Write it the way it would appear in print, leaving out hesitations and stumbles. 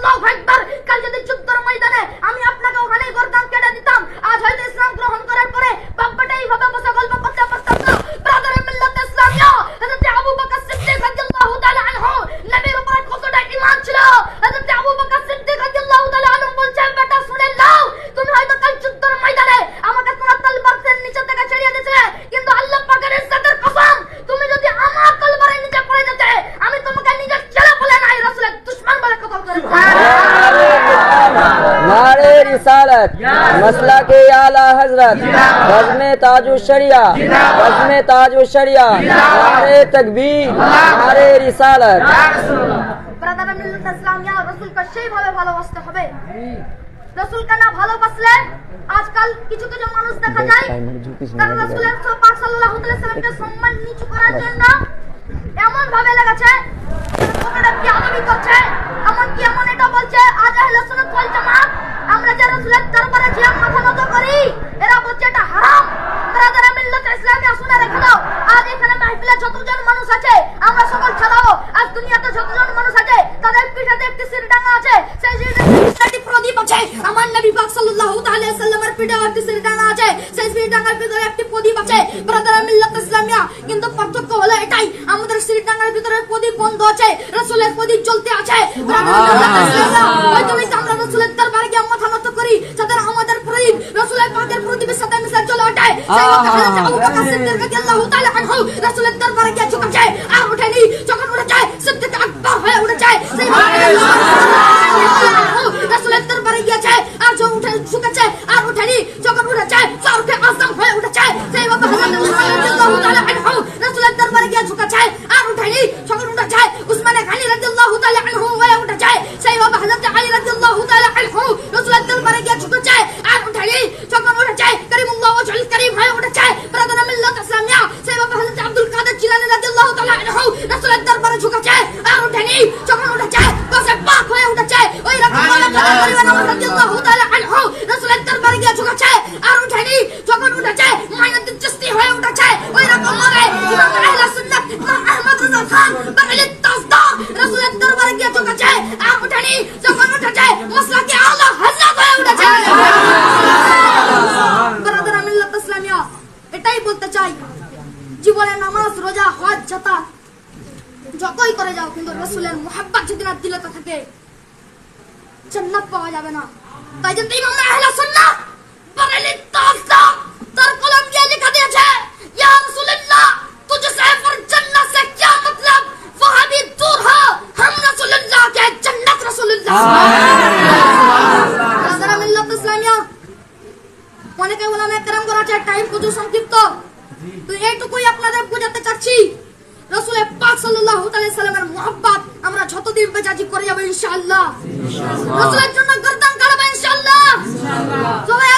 আল্লাহু আকবার। কাল যদি যুদ্ধের ময়দানে আমি আপনাকে ওখানে গর্দান কেটে দিতাম, আজ হয়তো ইসলাম গ্রহণ করার পরে বাপ্পাটা এইভাবে বসে গল্প করতে পারতাম না। ব্রাদার মিল্লাত ইসলামিয়া, হযরত আবু বকর সিদ্দিক রাদিয়াল্লাহু তাআলা আনহু নবীর উপর কতটা ঈমান ছিল। হযরত আবু বকর সিদ্দিক রাদিয়াল্লাহু তাআলা আনহু বলছেন, বেটা শুনে নাও, তুমি হয়তো কাল যুদ্ধের ময়দানে আমাকে তোমার তলবারের নিচে থেকে ছেড়িয়ে দিয়েছিলে, কিন্তু আল্লাহ পাকের ইজ্জতের কসম, তুমি যদি আমার তলবারের নিচে পড়ে যেতে, আমি তোমাকে নিজের ছেলে বলে নাই, রাসূলের দুশমন বলে কতল করে। नारे रिसालत, मसला के आला हजरत, बज़्म ताजुश शरिया, बज़्म ताजुश शरिया, नारे तकबीर, नारे रिसालत। ব্রাদার মিল্লাত ইসলামিয়া, রাসূলকে সেইভাবে ভালোবাসতে হবে। রাসূলকে না ভালোবাসলে আজকাল কিছু কিছু মানুষ দেখা যায় তারা রাসূলের পাক সাল্লাল্লাহু আলাইহি ওয়াসাল্লামকে সম্মান নিচু করার জন্য এমন ভাবে লেগেছে, ওটা বিয়াদবি করছে, এমনকি এমন এটা বলছে, আজ আহলে সুন্নাত ওয়াল জামাত আমরা যে রাসূলের দরবারে যে মাথা নত করি, এরা বলছে এটা হারাম। ব্রাদার মিল্লাত ইসলামিয়া, শুনে রেখে দাও, আজ এখানে মাহফিলে যতজন মানুষ আছে আমরা সকল ছাড়াও আজ দুনিয়াতে যতজন মানুষ আছে তাদের পিঠে একটি সিরডাঙ্গা আছে, সেই সিরডাঙ্গাটি প্রদীপ আছে। আমার নবী পাক সাল্লাল্লাহু আলাইহি ওয়াসাল্লামের পিঠে একটি সিরডাঙ্গা আছে, সেই সিরডাঙ্গার ভিতরে একটি প্রদীপ আছে। ব্রাদার মিল্লাত ইসলামিয়া, কিন্তু পার্থক্য হলো এটাই, আমাদের সিরডাঙ্গার ভিতরে প্রদীপ বন্ধ আছে, রাসূলের প্রদীপ জ্বলতে আছে। ব্রাদার মিল্লাত ইসলামিয়া, ওই জন্যই তো আমরা রাসূলের দরবারে গিয়ে মাথা নত করি, যাতে আমাদের প্রদীপ রাসূলের পাকের প্রদীপের সাথে মিশে জ্বলে ওঠে। সেই হযরত আবু বকর সিদ্দিক রাদিয়াল্লাহু তাআলা আনহু রাসূলের দরবারে গিয়ে ঝুঁকেছে আর ওঠেনি, যখন উঠে যায় সিদ্দিক আকবর হয়ে উঠে যায়। সেই রাসূলের দরবারে গিয়েছে আর যখন উঠে ঝুঁকেছে আর ওঠেনি, যখন উঠে যায় ফারুক আযম হয়ে উঠেছে। সেই হযরত রাদিয়াল্লাহু তাআলা আনহু রাসূলের দরবারে গিয়ে ঝুঁকেছে আর ওঠেনি, যখন উঠে যায় উসমান গনি রাদিয়াল্লাহু তাআলা আনহু হয়ে উঠে যায়। সেই হযরত আলী রাদিয়াল্লাহু তাআলা আনহু রাসূলের দরবারে গিয়ে ঝুঁকেছে আর ওঠেনি, যখন উঠে যায় করিমুল্লাহ ওয়াজহুল করিম হয়ে উঠেছে। ব্রাদার মিল্লাত ইসলামিয়া, সেই হযরত আব্দুল কাদের জিলানী রাদিয়াল্লাহু তাআলা আনহু রাসূলের দরবারে ঝুঁকেছে আর ওঠেনি, যখন উঠে যায় গাছে পাক হয়ে উঠেছে। ওই রকম রাদিয়াল্লাহু তাআলা আনহু রাসূলের দরবারে গিয়ে ঝুঁকেছে আর ওঠেনি, যখন উঠে যায় মাইনুদ্দিন চিশতি হয়ে উঠেছে। ওই রকম ভাবে ইমাম আহলে সুন্নাত ইমাম আহমদ রাজা খান বাকালি তাজদা রাসূলের দরবারে গিয়ে ঝুঁকেছে আর ওঠেনি, যখন উঠে যায় মাসলাকে আলা হযরত হয়ে উঠেছে। ব্রাদার মিল্লাত ইসলামিয়া, এটাই বলতে চাই, জীবনে নামাজ রোজা হজ যাকাত যতই করে যাও, কিন্তু রাসূলের মুহাব্বত যদি না দিলে থাকে জান্নাত পাওয়া যাবে না। তাই জন্য ইমাম আহলে সুন্নাত বাকালি তাজদা তার কলম দিয়ে লেখা দিয়েছে, ইয়া রাসূলুল্লাহ তুঝসে ফর জান্নাত সে क्या मतलब, वहां भी दूर हो, हम रसूलुल्लाह के जन्नत रसूलुल्लाह। ব্রাদার মিল্লাত ইসলামিয়া, অনেকে ওলামা কেরাম করেছে, টাইম কত সংক্ষিপ্ত, তো এইটুকুই আপনাদের বোঝাতে চাচ্ছি, রাসূলের পাক সাল্লাল্লাহু আলাইহি সাল্লামের মুহাব্বত আমরা যতদিন বেজাজি করে যাব ইনশাআল্লাহ, রাসূলের জন্য গর্দান কাটবো ইনশাআল্লাহ। সবাই